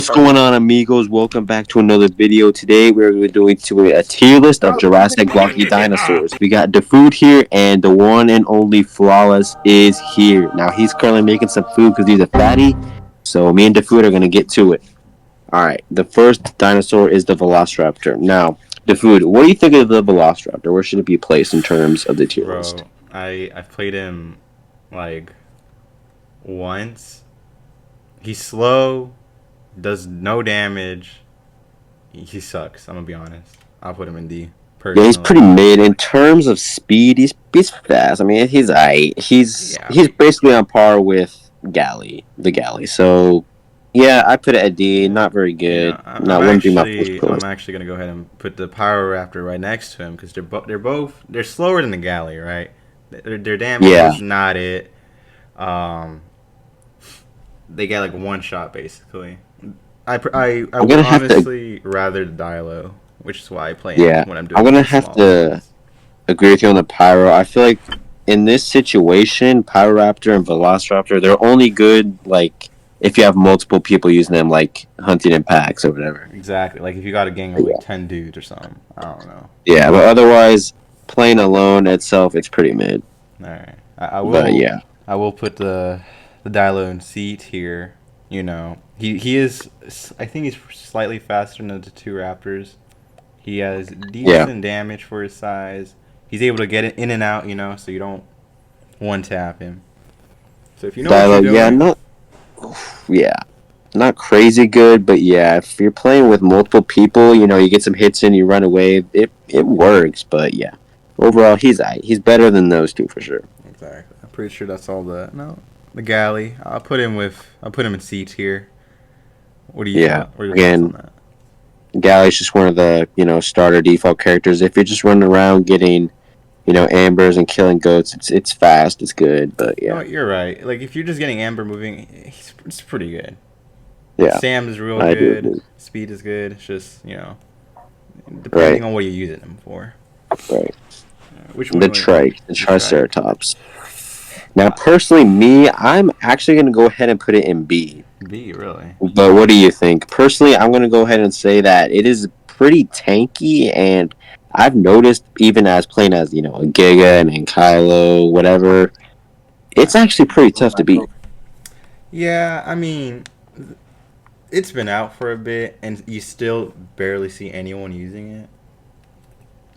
What's going on, amigos? Welcome back to another video. Today we're doing a tier list of Jurassic Blockey dinosaurs. We got the food here, and the one and only Flawless is here. Now he's currently making some food because he's a fatty. So me and the food are gonna get to it. All right. The first dinosaur is the Velociraptor. Now, the food. What do you think of the Velociraptor? Where should it be placed in terms of the tier list? Bro, I played him like once. He's slow, does no damage. He sucks. I'm gonna be honest. I'll put him in D Yeah, he's personally. pretty mid in terms of speed. He's fast. I mean, he's aight. Yeah, He's basically on par with the Galley. So yeah, I put it at D. yeah. Not very You good. know, Not wouldn't be my first I'm choice. actually gonna go ahead and put the Raptor right next to him because they're slower than the Galley, right? Their damage Yeah, is not it. Um, they get like one shot basically. I I'm would gonna have to. honestly rather the Dilo, which is why I play him Yeah, when I'm I'm doing gonna like have small to lines. agree with you on the Pyro. I feel like in this situation, Pyroraptor and Velociraptor, they're only good like if you have multiple people using them, like hunting in packs or whatever. Exactly. Like if you got a gang of But like yeah, 10 dudes or something. I don't know. yeah, but otherwise, playing alone itself, it's pretty mid. All right. I But will yeah. put the Dilo in C tier. You know, he is. I think he's slightly faster than the two Raptors. He has Yeah, decent damage for his size. He's able to get it in and out. You know, so you don't one tap him. So if you know what you're dialogue. doing, Yeah, not crazy good, but yeah, if you're playing with multiple people, you get some hits in, you run away. It works, but yeah, overall, he's better than those two for sure. exactly. I'm pretty sure that's all the galley. I'll put him in C tier. Yeah, What are your thoughts on again, that? Galley's just one of the starter default characters. If you're just running around getting ambers and killing goats, it's fast, it's good, but You know yeah, what? You're right. Like if you're just getting Amber moving, it's pretty good. yeah, Sam is real I agree with good. you. Speed is good. It's just Right, depending on what you're using him for. right. Which one The do you want? the The trike. Triceratops. Now, Uh, personally, me, I'm actually gonna go ahead and put it in B. B really. But what do you think? Personally, I'm going to go ahead and say that it is pretty tanky, and I've noticed even as playing as a Giga and Kylo, whatever, it's actually pretty tough to beat. Yeah, I mean, it's been out for a bit, and you still barely see anyone using it.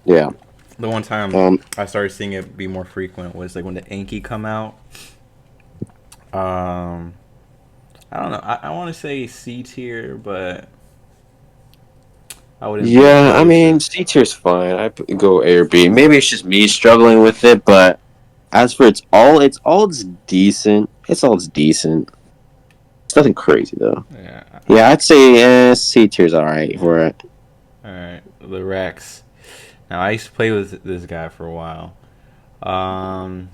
Yeah. The one time Um. I started seeing it be more frequent was like when the Anki come out. Um, I don't know. I want to say C tier, but I wouldn't be Yeah. I opposed mean, to. C tier's fine. Go A or B. Maybe it's just me struggling with it, but as for it's decent. It's decent. It's nothing crazy though. Yeah. Yeah, I'd say C tier's all right for it. All right. The Rex. Now I used to play with this guy for a while. Um,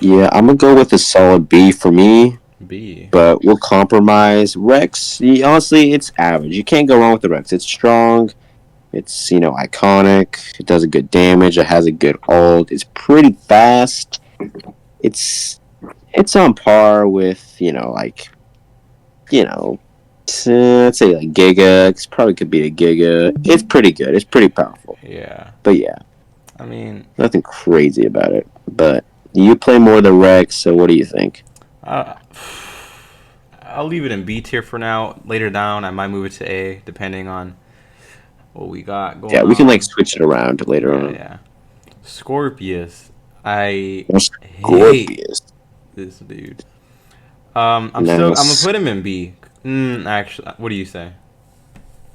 Yeah, I'm gonna go with a solid B for me. B. But we'll compromise. Rex, honestly, it's average. You can't go wrong with the Rex. It's strong. It's iconic. It does a good damage. It has a good ult. It's pretty fast. It's it's on par with let's say like Giga. It probably could be a Giga. It's pretty good. It's pretty powerful. Yeah. But yeah, I mean, nothing crazy about it. But you play more of the Rex. So what do you think? I, I'll leave it in B tier for now. Later down, I might move it to A, depending on what we got Yeah, going we can like on. switch it around later Yeah, on. yeah. Scorpius. I hate Scorpius. this dude. Now, I'm gonna put him in B. Actually, what do you say?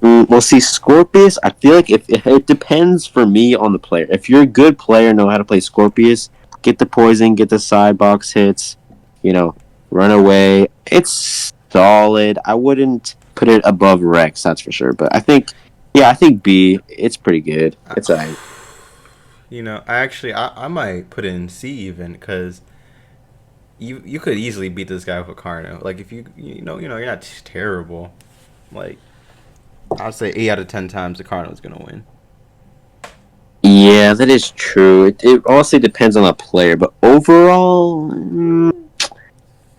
well, see, Scorpius, I feel like if it depends for me on the player. If you're a good player, know how to play Scorpius, get the poison, get the side box hits, you know, run away. It's solid. I wouldn't put it above Rex, that's for sure. But I think B. It's pretty good. It's alright. I might put it in C even because you could easily beat this guy with a Carno. Like if you're not terrible. Like I'd say 8 out of 10 times the Carno is gonna win. Yeah, that is true. It honestly depends on the player, but overall,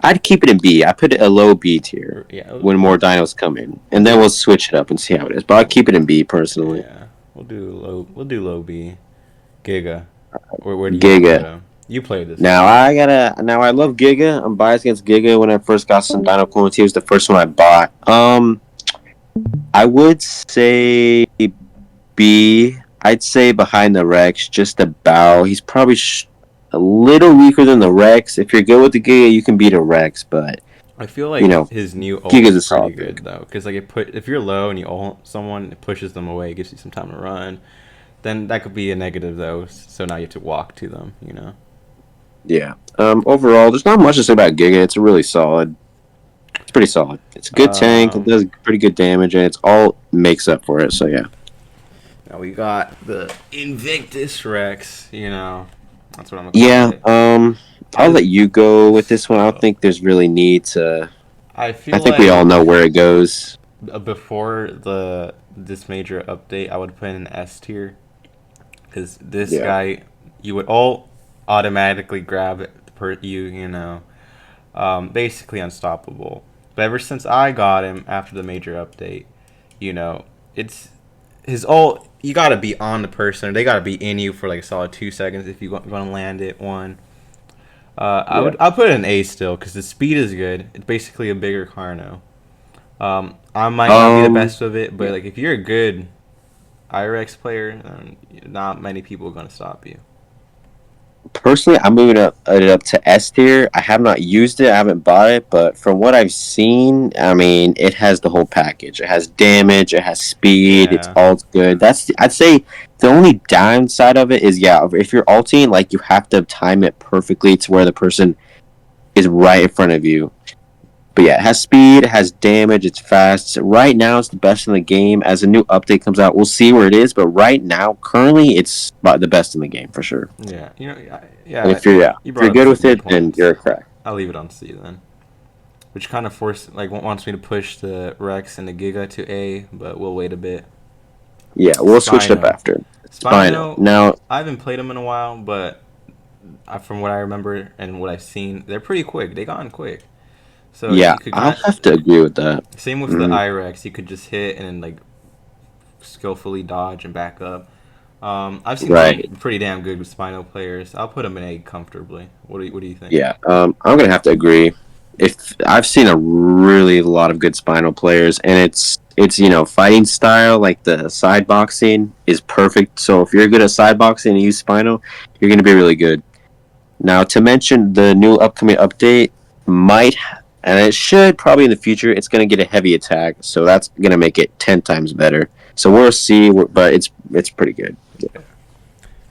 I'd keep it in B. I put it a low B tier Yeah, when more dinos come in, and then we'll switch it up and see how it is. But I'll keep it in B personally. yeah. We'll do low B. Giga. Where do you want to put Giga. him? You played this Now game. I love Giga. I'm biased against Giga. When I first got some Dino Coins, he was the first one I bought. I would say B. I'd say behind the Rex, just about. He's probably a little weaker than the Rex. If you're good with the Giga, you can beat a Rex, but I feel you like know, his new ult Giga's is a pretty solid good pick. though, because like if you're low and you ult someone, it pushes them away, gives you some time to run. Then that could be a negative though. So now you have to walk to them. You know. Yeah. Overall, there's not much to say about Giga. It's really solid. It's pretty solid. It's a good tank. It Um, does pretty good damage, and it's all makes up for it. So yeah. Now we got the Invictus Rex. You know, that's what I'm gonna call Yeah. it. I'll I let you go with this one. I don't so think there's really need to. I I feel think we all like know where it goes. before the this major update, I would put in an S tier because this Yeah. guy you would all automatically grab it per basically unstoppable. But ever since I got him after the major update, you know, it's his ult. You gotta be on the person, or they gotta be in you for like a solid 2 seconds if you're gonna land it. One, Yeah. I'll put it an A still because the speed is good. It's basically a bigger Carno. I might not be the Um. best of it, but Yeah. like if you're a good IRX player, not many people are gonna stop you. Personally, I'm moving it up to S tier. I have not used it. I haven't bought it, but from what I've seen, I mean, it has the whole package. It has damage. It has speed. It's Yeah, all good. I'd say the only downside of it is yeah, if you're ulting, like you have to time it perfectly to where the person is right in front of you. But yeah, it has speed, it has damage, it's fast. Right now, it's the best in the game. As a new update comes out, we'll see where it is. But right now, currently, it's about the best in the game for sure. yeah. And Yeah. if you're yeah, You if you're brought up good some with good it, then you're points. a crack. I'll leave it on C then. Which kind of wants me to push the Rex and the Giga to A, but we'll wait a bit. Yeah, we'll switch it up Spino. after. Spino. Spino, Now, I haven't played them in a while, but from what I remember and what I've seen, they're pretty quick. They gone quick. So yeah, you could I'll kind have to agree with that. same with the Mm, IREX. You could just hit and then like skillfully dodge and back up. I've seen them right. pretty damn good with Spino players. I'll put them in A comfortably. What do you think? Yeah. I'm gonna have to agree. If I've seen a really lot of good Spinal players, and it's fighting style like the side boxing is perfect. So if you're good at side boxing and use Spinal, you're gonna be really good. Now to mention the new upcoming update might and it should probably in the future it's gonna get a heavy attack, so that's gonna make it 10 times better. So we'll see, but it's pretty good.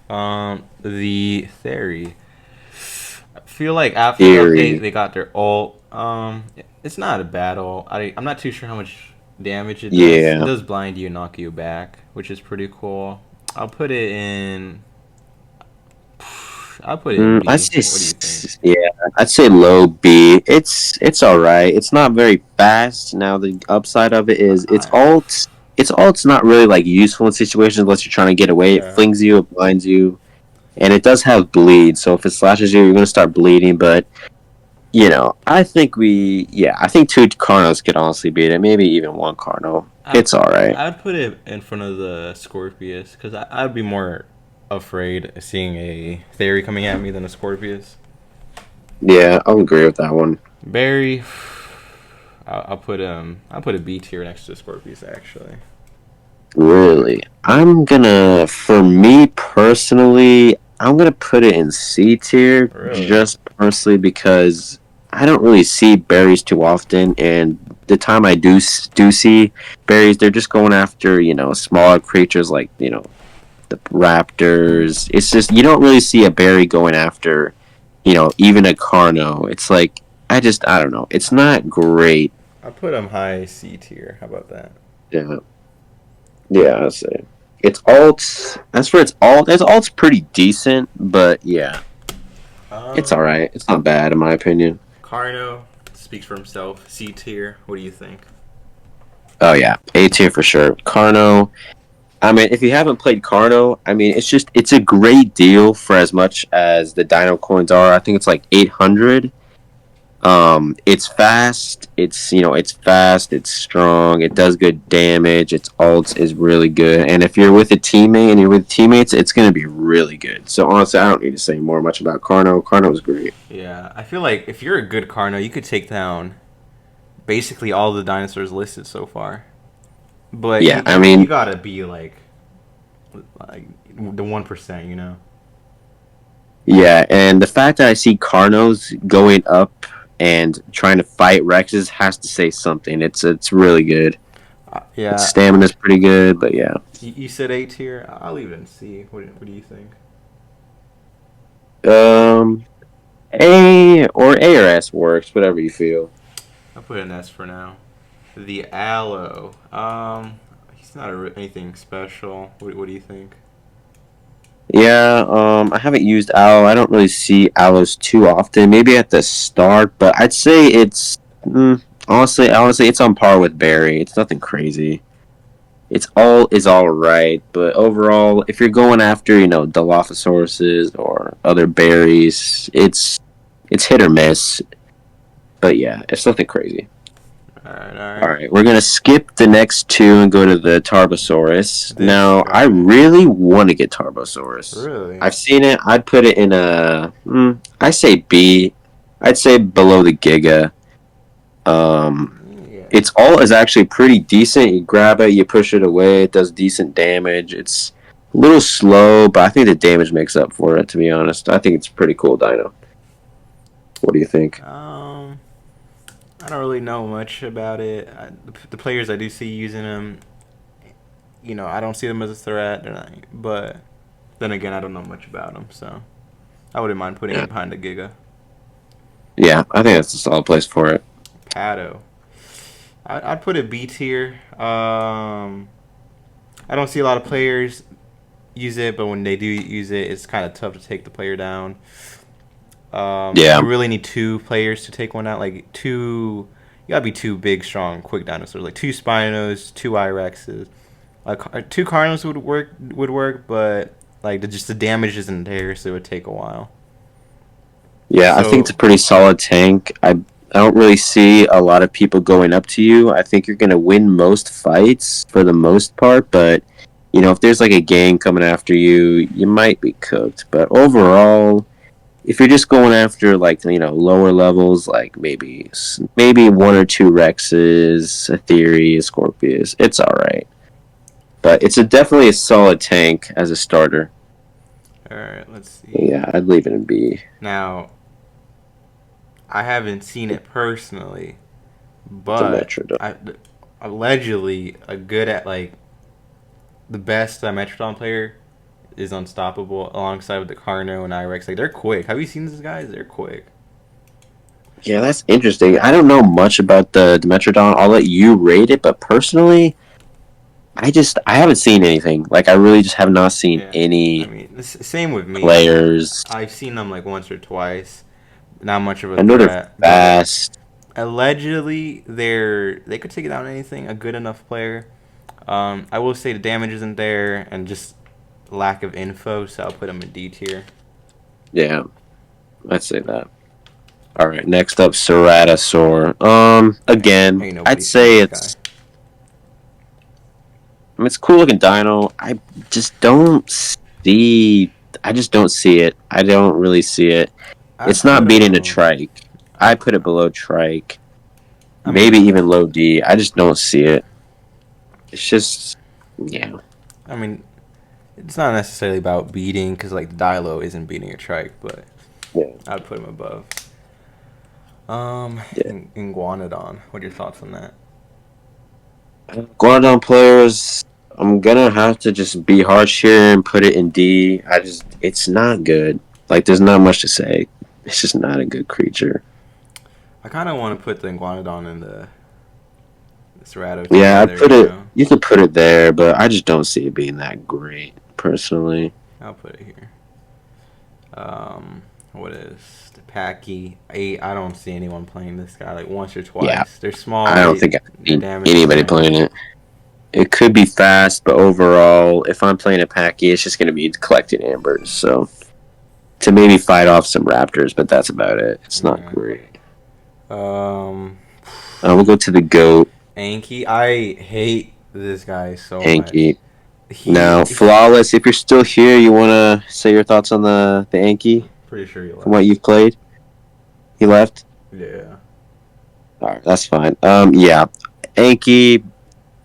The Theory. I feel like after the update, Theory. they got their ult. It's not a bad ult. I'm not too sure how much damage it does. It Yeah. does blind you and knock you back, which is pretty cool. I'll put it in. I'll put it in I'd B. say What do you think? yeah, I'd say low B. It's all right. It's not very fast. Now the upside of it is it's I, all it's not really like useful in situations unless you're trying to get away. It yeah, flings you, it blinds you, and it does have bleed. So if it slashes you, you're gonna start bleeding. But I think two Carnos could honestly beat it. Maybe even one Carno. I It's all right. I'd put it in front of the Scorpius because I'd be more afraid of seeing a Theory coming at me than a Scorpius. Yeah, I'll agree with that one. Barry, I'll put a B tier next to Scorpius actually. Really? For me personally, I'm gonna put it in C tier Really? just personally because I don't really see berries too often, and the time I do see berries, they're just going after smaller creatures like the raptors. It's just you don't really see a berry going after even a Carno. It's like I don't know. It's not great. I put him high C tier. How about that? Yeah. Yeah, I say it's alt. As for its alt, its alt's pretty decent, but yeah, it's all Um, right. It's not bad in my opinion. Carno speaks for himself. C tier. What do you think? Oh yeah, A tier for sure. Carno. I mean, if you haven't played Carno, I mean, it's a great deal for as much as the Dino coins are. I think it's like 800. It's fast. It's fast. It's strong. It does good damage. Its ult is really good. And if you're with a teammate and you're with teammates, it's gonna be really good. So honestly, I don't need to say much about Carno. Carno's great. Yeah, I feel like if you're a good Carno, you could take down basically all the dinosaurs listed so far. But Yeah, I you mean, gotta be like the 1%, you know. yeah, and the fact that I see Carnos going up and trying to fight Rexes has to say something. It's really good. Its Yeah, stamina's pretty good, but yeah. you said A tier. I'll leave it in C. What do you think? Um, A or S works, whatever you feel. I'll put an S for now. The Aloe. He's not anything special. What do you think? Yeah, I haven't used Aloe. I don't really see Aloes too often. Maybe at the start, but I'd say it's honestly, it's on par with Berry. It's nothing crazy. It's all is all right, but overall, if you're going after Dilophosauruses or other berries, it's hit or miss. But yeah, it's nothing crazy. All right, all All right. right, we're gonna skip the next two and go to the Tarbosaurus. This Now, I guy. really want to get Tarbosaurus. Really? I've seen it. I'd put it in a. I say B. I'd say below the Giga. Um, Yeah. its ult is actually pretty decent. You grab it, you push it away. It does decent damage. It's a little slow, but I think the damage makes up for it. To be honest, I think it's a pretty cool dino. What do you think? I don't really know much about it. The players I do see using them, I don't see them as a threat. But then again, I don't know much about them, so I wouldn't mind putting Yeah, it behind the Giga. yeah, I think that's a solid place for it. Pato. I'd put it B tier. I don't see a lot of players use it, but when they do use it, it's kind of tough to take the player down. Yeah, You really need two players to take one out. Like two, you gotta be two big, strong, quick dinosaurs. Like two Spinos, two Irexes. Like two Cardinals would work, but like just the damage isn't there, so it would take a while. yeah, I think it's So a pretty solid tank. I don't really see a lot of people going up to you. I think you're gonna win most fights for the most part, but if there's like a gang coming after you, you might be cooked. But overall, if you're just going after like lower levels, like maybe one or two Rexes, a Theory, a Scorpius, it's all right. But it's definitely a solid tank as a starter. all right, let's see. Yeah, I'd leave it in B. Now I haven't seen it personally, The but Metrodon. allegedly a good at like the best Metrodon player is unstoppable alongside with the Carno and Irex. Like they're quick. Have you seen these guys? They're quick. Yeah, that's interesting. I don't know much about the Metrodon. I'll let you rate it, but personally, I haven't seen anything. Like I really just have not seen Yeah, I any mean, same with me. players. I've seen them like once or twice. Not much of a I know they're threat, but fast. allegedly they could take down anything. A good enough player. I will say the damage isn't there, and just lack of info. So I'll put them in D tier. Yeah, I'd say that. All right, next up, Ceratosaur. Again, Ain't I'd nobody seen say this it's. guy. I mean, it's a cool looking dino. Just don't see. I just don't see it. I don't really see it. I It's put not beating a trike. I I put it below trike. I Maybe mean even low D. I just don't see it. It's just, yeah. I mean it's not necessarily about beating because like the Dilo isn't beating a trike, but Yeah. I'd put him above. Yeah. Iguanodon. What are your thoughts on that? Guardon players, I'm gonna have to just be harsh here and put it in D. It's not good. Like, there's not much to say. It's just not a good creature. I kind of want to put the Iguanodon in the Cerato Yeah, together. You know, you could put it there, but I just don't see it being that great, personally. I'll put it here. What is the Packy? I don't see anyone playing this guy like once or Yeah, twice. They're small. I don't think I've Their seen damage is anybody there. playing it. It could be fast, but overall, if I'm playing a Packy, it's just gonna be collecting ambers, so to maybe fight off some raptors, but that's about it. It's not Yeah. great. Um, We'll go to the GOAT, Anki. I hate this guy so much. Anki. Now, He, Flawless, if you're still here, you want to say your thoughts on the Anki pretty sure he from what left. you've played? He left? Yeah. All right, that's fine. Yeah. Anki,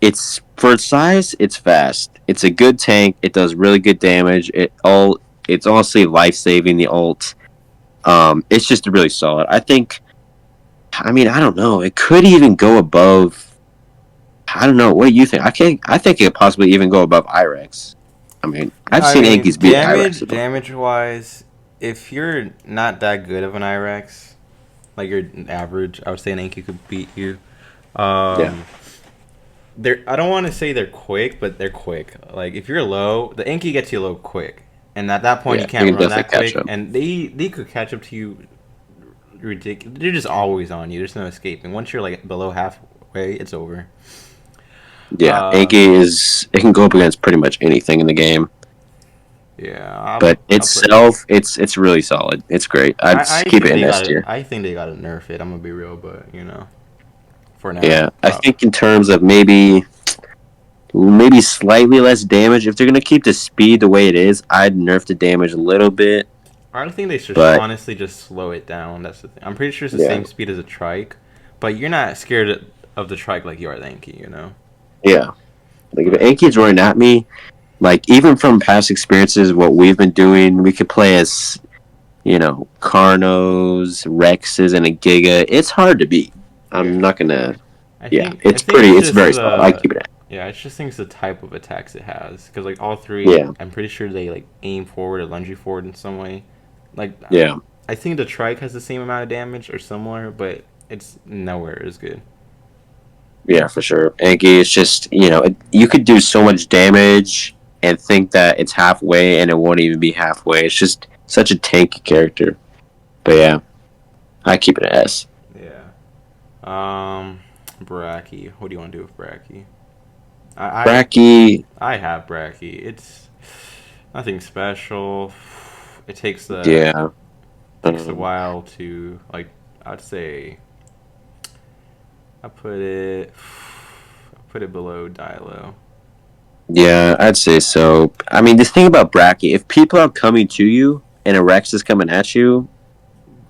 it's for its size, it's fast. It's a good tank. It does really good damage. It's honestly life saving the ult. It's just really solid. I think. I mean, I don't know. It could even go above. I don't know. What do you think? I can't. I think it could possibly even go above Irex. I mean, I've I seen mean, Ankies beat Irex. damage wise, if you're not that good of an Irex, like you're average, I would say an Anki could beat you. Yeah, Um, they're I don't want to say they're quick, but they're quick. Like if you're low, the Anki gets you low quick, and at that point yeah. you You can't can run definitely that catch quick, up. and they could catch up to you. Ridiculous. They're just always on you. There's no escaping. Once you're like below halfway, it's over. Yeah, Uh, Anki is. It can go up against pretty much anything in the game. yeah, But I'll put it. itself, it's really solid. It's great. I'd I keep it think in they S got it. tier. I think they got to nerf it. I'm gonna be real, but for now, Yeah, I think in terms of maybe slightly less damage. If they're gonna keep the speed the way it is, I'd nerf the damage a little bit. I think they should But honestly just slow it down. That's the thing. I'm pretty sure it's the yeah, same speed as a trike, but you're not scared of the trike like you are the Anki. yeah. Like if But Anki's running at me, like even from past experiences, what we've been doing, we could play as Carnos, Rexes, and a Giga. It's hard to beat. I'm yeah, not gonna. I Yeah, think I it's think pretty. it's It's just very solid. I the keep it at. yeah, I just think it's the type of attacks it has because like all three, Yeah, I'm pretty sure they like aim forward or lunge you forward in some way. Like yeah, I think the trike has the same amount of damage or similar, but it's nowhere as good. yeah, for sure. Anki, it's just you could do so much damage and think that it's halfway, and it won't even be halfway. It's just such a tanky character. But yeah, I keep it at S. Yeah. Bracky. What do you want to do with Bracky? I Bracky, I have Bracky. It's nothing special. It yeah. takes a Um, while to like. I'd say I put it below Dilo. Yeah, I'd say so. I mean, the thing about Bracky, if people are coming to you and a Rex is coming at you,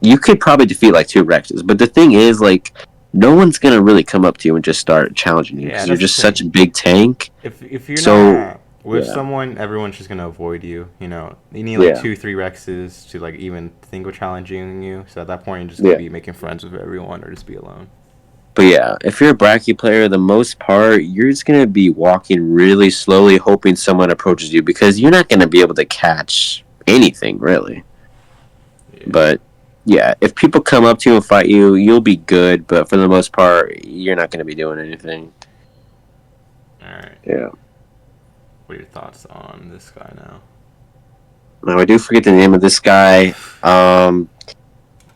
you could probably defeat like two Rexes. But the thing is, like, no one's gonna really come up to you and just start challenging you Yeah, because you're that's the just such thing. a big tank. If you're So not with yeah, someone, everyone's just gonna avoid you. You need like yeah, 2, 3 Rexes to like even think of challenging you. So at that point, you're just gonna yeah. be making friends with everyone or just be alone. But yeah, if you're a Bracky player, the most part, you're just gonna be walking really slowly, hoping someone approaches you because you're not gonna be able to catch anything really. Yeah. But yeah, if people come up to you and fight you, you'll be good. But for the most part, you're not going to be doing anything. All right. Yeah. What are your thoughts on this guy now? Now I do forget the name of this guy.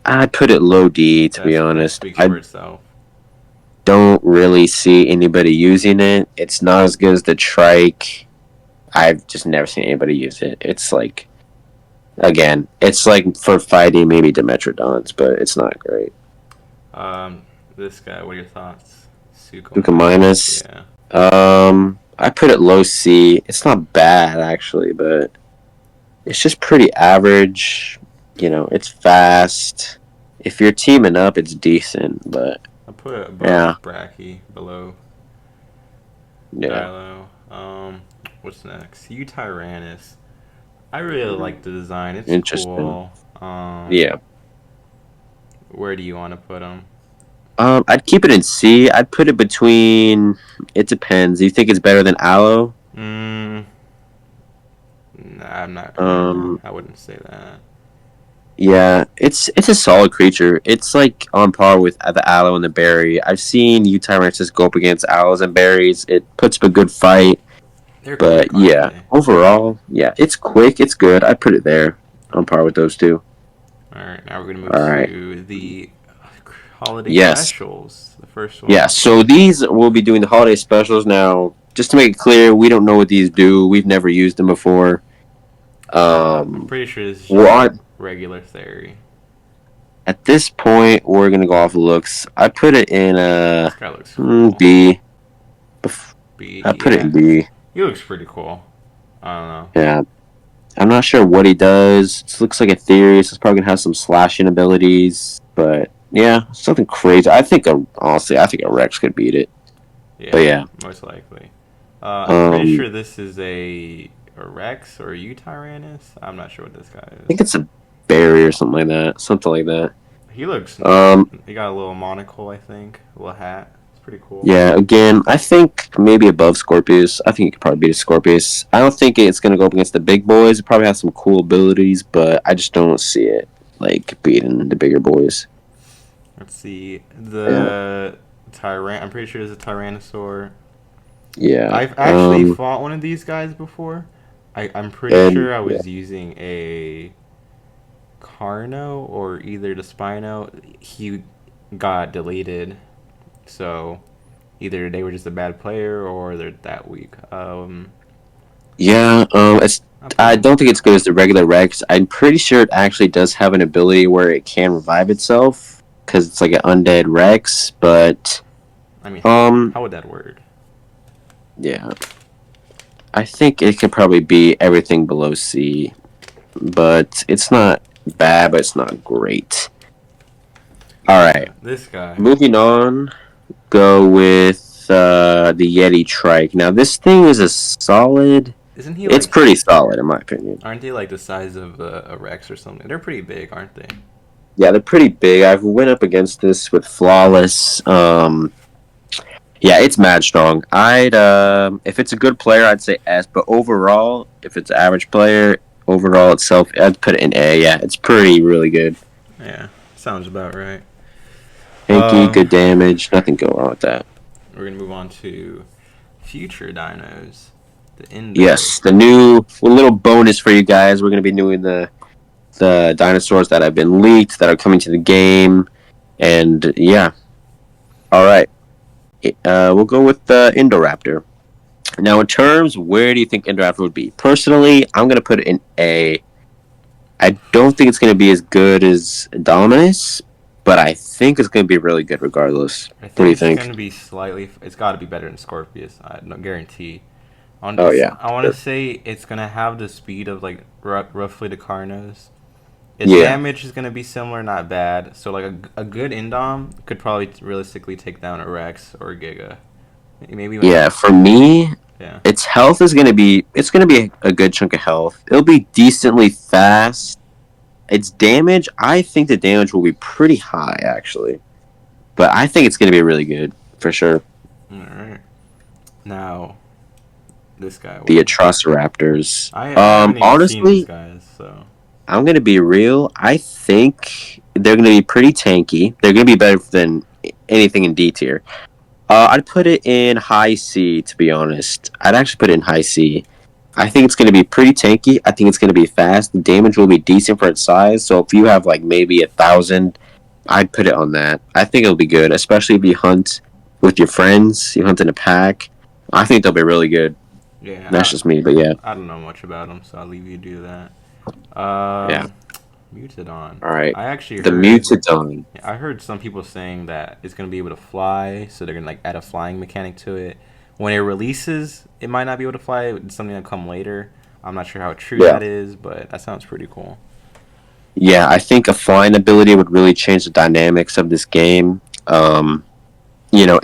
I put it low D to be That honest. speaks for I itself. don't really see anybody using it. It's not as good as the trike. I've just never seen anybody use it. It's like it's like for fighting maybe Dimetrodons, but it's not great. Um, this guy. What are your thoughts? Suka Luca minus. minus. Yeah. I put it low C. It's not bad actually, but it's just pretty average. It's fast. If you're teaming up, it's decent, but I put it yeah, above Bracky, below yeah, Dilo. What's next? U Tyrannus. I really like the design. It's interesting. cool. Yeah, Where do you want to put him? I'd keep it in C. I'd put it between. It depends. You think it's better than Aloe? Mm, nah, I'm not. Um, I wouldn't say that. yeah, it's a solid creature. It's like on par with the Aloe and the Berry. I've seen Utyrannus go up against Aloes and Berries. It puts up a good fight. They're But quick, aren't yeah, they? overall, yeah, it's quick, it's good. I put it there on par with those two. All right, now we're gonna All move right. to the holiday Yes. specials. The first Yeah. one. So these we'll be doing the holiday specials now. Just to make it clear, we don't know what these do. We've never used them before. I'm pretty sure this is We're just like on. regular theory. At this point, we're gonna go off looks. I put it in This guy looks cool. B. B, I put it in yeah, B. he looks pretty cool. I don't know. Yeah, I'm not sure what he does. It looks like a theory. So it's probably gonna have some slashing abilities, but yeah, something crazy. Honestly, I think a Rex could beat it. But Yeah, yeah, most likely. I'm pretty I sure this is a Rex or a U-Tyrannus. I'm not sure what this guy is. think it's a berry or something like that. Something like that. He looks. Um, He got a little monocle, I think. A little hat. It's pretty cool. yeah. Again, I think maybe above Scorpius. I think it could probably beat a Scorpius. I don't think it's gonna go up against the big boys. It probably has some cool abilities, but I just don't see it like beating the bigger boys. Let's see. Yeah. The Tyran. I'm pretty sure it's a Tyrannosaur. Yeah. I've actually fought one of these guys before. I'm pretty And sure I yeah. was using a Carno or either the Spino. He got deleted. So either they were just a bad player or they're that weak. Yeah, it's. I put I him. don't think it's good as the regular Rex. I'm pretty sure it actually does have an ability where it can revive itself because it's like an undead Rex. But I mean, um, how would that work? yeah, I think it could probably be everything below C, but it's not bad, but it's not great. All right, This guy. moving on. Go with the Yeti Trike. Now this thing is a solid. Isn't he It's like? pretty solid in my opinion. Aren't they like the size of a Rex or something? They're pretty big, aren't they? Yeah, they're pretty big. I've went up against this with flawless. Yeah, it's mad strong. I'd if it's a good player, I'd say S. But overall, if it's an average player, overall itself, I'd put it in A. Yeah, it's pretty really good. Yeah, sounds about right. Hanky, Um, good damage. Nothing go wrong with that. we're gonna move on to future dinos, the Indo. Yes, the new little bonus for you guys. We're gonna be doing the dinosaurs that have been leaked that are coming to the game, and yeah. All right, we'll go with the Indoraptor. Now, in terms, where do you think Indoraptor would be? Personally, I'm gonna put it in A. I don't think it's gonna be as good as Dominus, but I think it's gonna be really good regardless. I What do think you it's think? gonna be slightly. It's got to be better than Scorpius. I no guarantee. Oh yeah, I want to sure. say it's gonna have the speed of like roughly the Carnos. Its Yeah, damage is gonna be similar, not bad. So like a good Indom could probably realistically take down a Rex or a Giga. Maybe even yeah. For me, yeah. its health is gonna be a good chunk of health. It'll be decently fast. Its damage, I think the damage will be pretty high actually, but I think it's gonna be really good for sure. All right. Now this guy. The Atrociraptors. I haven't even seen these Honestly, guys, so I'm gonna be real. I think they're gonna be pretty tanky. They're gonna be better than anything in D tier. I'd put it in high C to be honest. I'd actually put it in high C. I think it's gonna be pretty tanky. I think it's gonna be fast. The damage will be decent for its size. So if you have like maybe 1,000, I'd put it on that. I think it'll be good, especially if you hunt with your friends. You hunt in a pack. I think they'll be really good. That's yeah. just me, but yeah, I don't know much about them, so I'll leave you to do that. yeah. Mutadon. All right. I actually The heard. Mutadon. I heard some people saying that it's gonna be able to fly, so they're gonna like add a flying mechanic to it. When it releases, it might not be able to fly. It's something that come later. I'm not sure how true Yeah. that is, but that sounds pretty cool. Yeah, I think a flying ability would really change the dynamics of this game.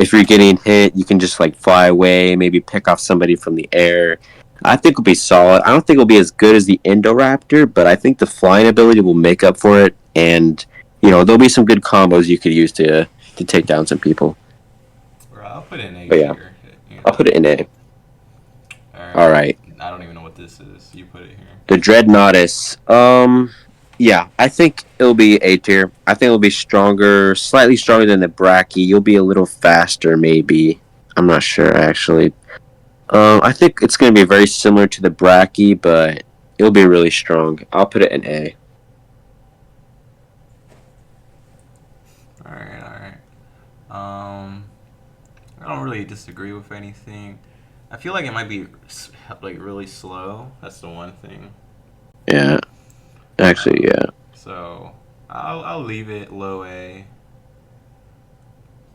If you're getting hit, you can just like fly away, maybe pick off somebody from the air. I think it'll be solid. I don't think it'll be as good as the Indoraptor, but I think the flying ability will make up for it, and there'll be some good combos you could use to take down some people. Bro, I'll put in A But yeah, tier. You I'll know. put it in A. All All right. right, I don't even know what this is. You put it here. the Dreadnoughtus. Yeah, I think it'll be A tier. I think it'll be stronger, slightly stronger than the Bracky. You'll be a little faster, maybe. I'm not sure actually. I think it's going to be very similar to the Bracky, but it'll be really strong. I'll put it in A. All right. All right. Um, I don't really disagree with anything. I feel like it might be like really slow. That's the one thing. Yeah, Uh, actually, yeah. so I'll leave it low A.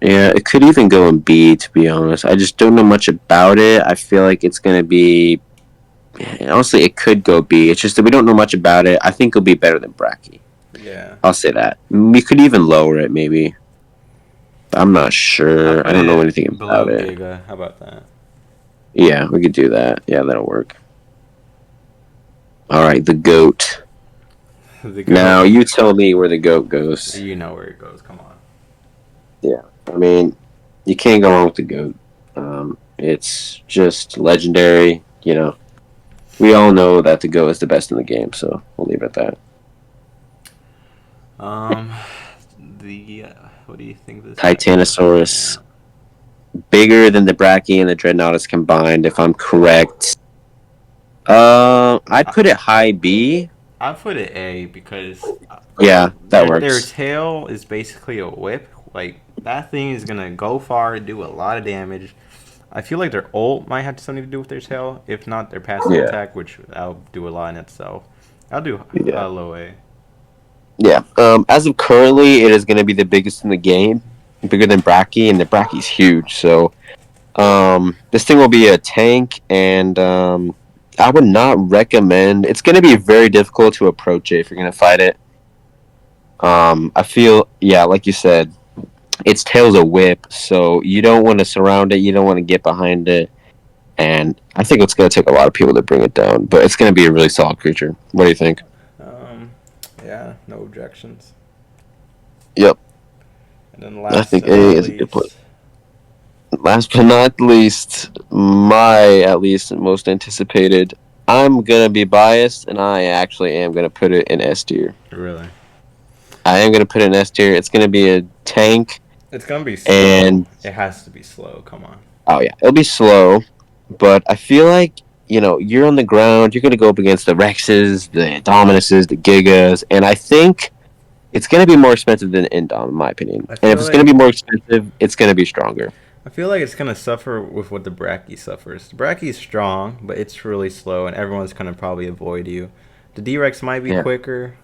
Yeah, it could even go in B, to be honest. I just don't know much about it. I feel like it's gonna be. Honestly, it could go B. It's just that we don't know much about it. I think it'll be better than Bracky. Yeah. I'll say that. We could even lower it, maybe. I'm not I'll sure. I put don't know it anything about below it. Giga. How about that? Yeah, we could do that. Yeah, that'll work. All right, the goat. The Now goat. you tell me where the goat goes. You know where it goes. Come on. Yeah, I mean, you can't go wrong with the goat. It's just legendary. We all know that the goat is the best in the game, so we'll leave it at that. Um, the what do you think this guy goes? Titanosaurus, Yeah, bigger than the Brachii and the Dreadnoughtus combined, if I'm correct. I'd I, put it high B. I put it A because Yeah, that their works. tail is basically a whip. Like that thing is gonna go far, do a lot of damage. I feel like their ult might have something to do with their tail. If not, their passive Yeah, attack, which I'll do a lot in itself. I'll do yeah, low A. yeah. As of currently, it is going to be the biggest in the game, bigger than Brachii, and the Brachii's huge. So, this thing will be a tank, and I would not recommend. It's going to be very difficult to approach it if you're going to fight it. I feel, yeah, like you said, its tail's a whip, so you don't want to surround it. You don't want to get behind it, and I think it's going to take a lot of people to bring it down. But it's going to be a really solid creature. What do you think? Um, yeah, no objections. Yep, And then I last think but A not is a good play. least, Last but not least, my at least most anticipated. I'm gonna be biased, and I actually am gonna put it in S tier. really, I am gonna put it in S tier. It's gonna be a tank, it's gonna be slow. and It has to be slow. Come on. oh yeah, it'll be slow, but I feel like you're on the ground. You're gonna go up against the Rexes, the Dominuses, the Gigas, and I think it's gonna be more expensive than Indom, in my opinion. I And if feel it's gonna like be more expensive, it's gonna be stronger. I feel like it's gonna suffer with what the Bracky suffers. The Bracky is strong, but it's really slow, and everyone's gonna probably avoid you. The D-Rex might be Yeah, quicker,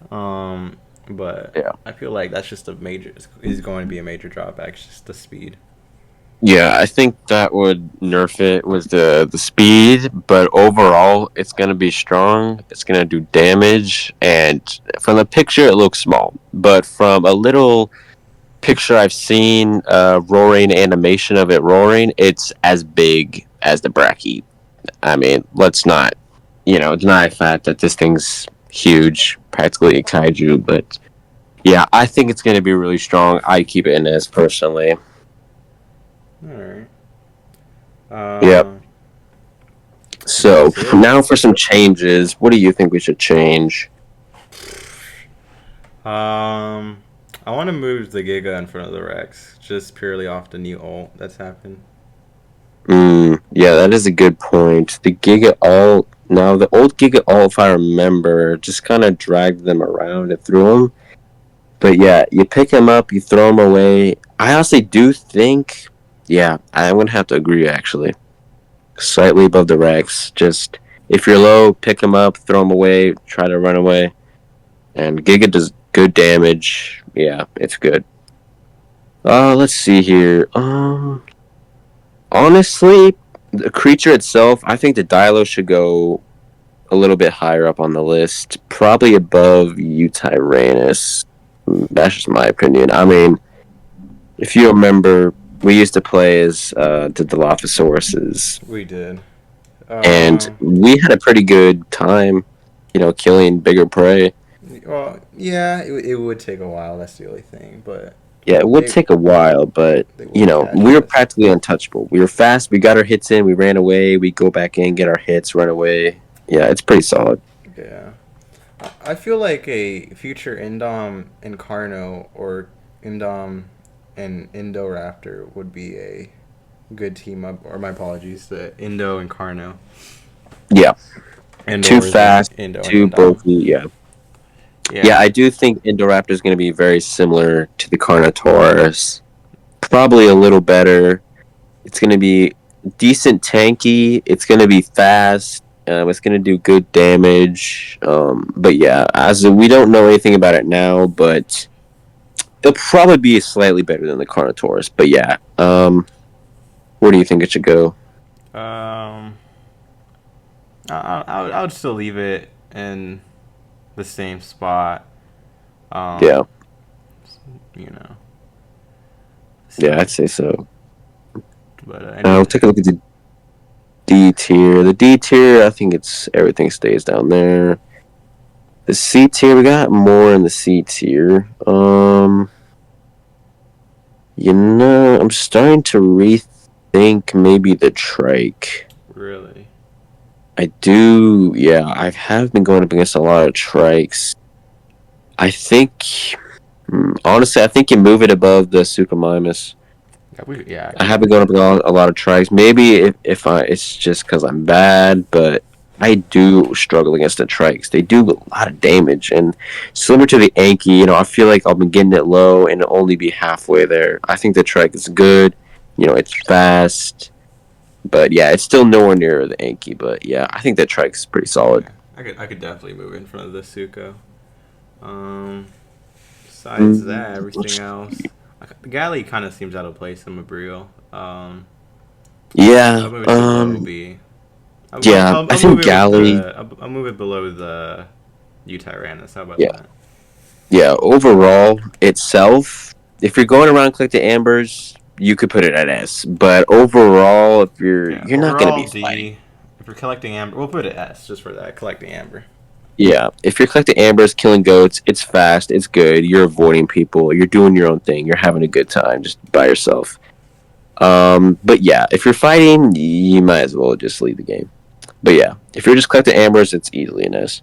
but yeah. I feel like that's just a major is going to be a major drawback. It's just the speed. Yeah, I think that would nerf it with the speed, but overall, it's gonna be strong. It's gonna do damage, and from the picture, it looks small. But from a little picture I've seen, roaring animation of it roaring, it's as big as the Bracky. I mean, let's not, deny the fact that this thing's huge, practically a kaiju. But yeah, I think it's gonna be really strong. I keep it in as personally. All right. Yep. And So that's it. now for some changes. What do you think we should change? Um, I want to move the Giga in front of the Rex, just purely off the new ult that's happened. Yeah, that is a good point. The Giga Alt, now the old Giga Alt, if I remember, just kind of dragged them around and threw them. But yeah, you pick them up, you throw them away. I honestly do think, yeah, I'm gonna have to agree actually. Slightly above the Rex. Just if you're low, pick them up, throw them away, try to run away. And Giga does good damage. Yeah, it's good. Let's see here. Honestly, the creature itself, I think the Dilo should go a little bit higher up on the list, probably above Utyrannus. That's just my opinion. I mean, if you remember, we used to play as the Dilophosaurus, We did. and Um, we had a pretty good time, killing bigger prey. well, yeah, it would take a while. That's the only thing, but Yeah, it would they take a while, but they would catch we were us. practically untouchable. We were fast. We got our hits in. We ran away. We go back in, get our hits, run away. Yeah, it's pretty solid. Yeah. I feel like a future Indom Incarno or Indom and Indoraptor would be a good team up. Or my apologies, the Indo Incarno. Yeah, too Indor is the fast, Indo and too Indom. bulky. Yeah, yeah. Yeah. I do think Indoraptor is going to be very similar to the Carnotaurus. Probably a little better. It's going to be decent tanky. It's going to be fast. It's gonna do good damage. But yeah, as we don't know anything about it now, but it'll probably be slightly better than the Carnotaurus. But yeah, where do you think it should go? Um, I would still leave it in the same spot. Yeah, Um, you know. yeah, So, I'd say so. but We'll take a look at the D tier. The D tier, I think it's everything stays down there. The C tier, we got more in the C tier. I'm starting to rethink maybe the trike. really, I do, yeah. I have been going up against a lot of trikes. I think, honestly, I think you move it above the Suchomimus. yeah, I I could have been do going up that. against a lot of trikes. Maybe if it's just because I'm bad, but I do struggle against the trikes. They do a lot of damage, and similar to the Anki, I feel like I've been getting it low and it'll only be halfway there. I think the trike is good. It's fast. But yeah, it's still nowhere near the Anki. But yeah, I think that trike's pretty solid. Yeah, I could definitely move in front of the Suko. Um, besides that, Mm, everything else, like, the Galley kind of seems out of place in Mabreel. yeah, I'll move it below B. yeah. I I'll move think it with Galley. I'll move it below the U-Tyrannus. How about Yeah, that? yeah. Overall, itself, if you're going around collecting ambers, you could put it at S. But overall, if you're Yeah. you're not gonna be Overall fighting. D. If we're collecting amber, we'll put it S just for that. Collecting amber. Yeah, if you're collecting ambers, killing goats, it's fast, it's good. You're avoiding people. You're doing your own thing. You're having a good time just by yourself. But yeah, if you're fighting, you might as well just leave the game. But yeah, if you're just collecting ambers, it's easily an S.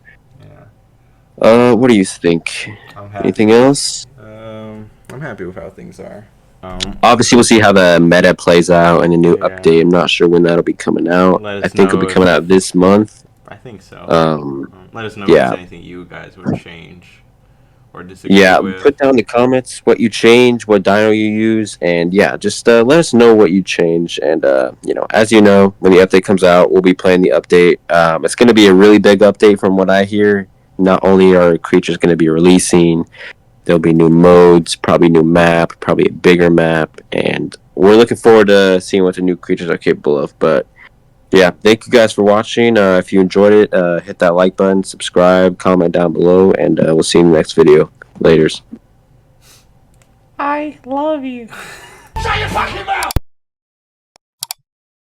Yeah. What do you think? I'm happy Anything with. else? I'm happy with how things are. Obviously, we'll see how the meta plays out in a new Yeah. update. I'm not sure when that'll be coming out. Let I us think it'll be know coming if out this month. I think so. Um, Let us know if there's yeah, anything you guys would change or disagree yeah. with. Put down in the comments what you change, what dino you use, and yeah, just let us know what you change. And as you know, when the update comes out, we'll be playing the update. It's going to be a really big update from what I hear. Not only are creatures going to be releasing, there'll be new modes, probably new map, probably a bigger map, and we're looking forward to seeing what the new creatures are capable of. But yeah, thank you guys for watching. If you enjoyed it, hit that like button, subscribe, comment down below, and we'll see you in the next video. Laters. I love you. Shut your fucking mouth!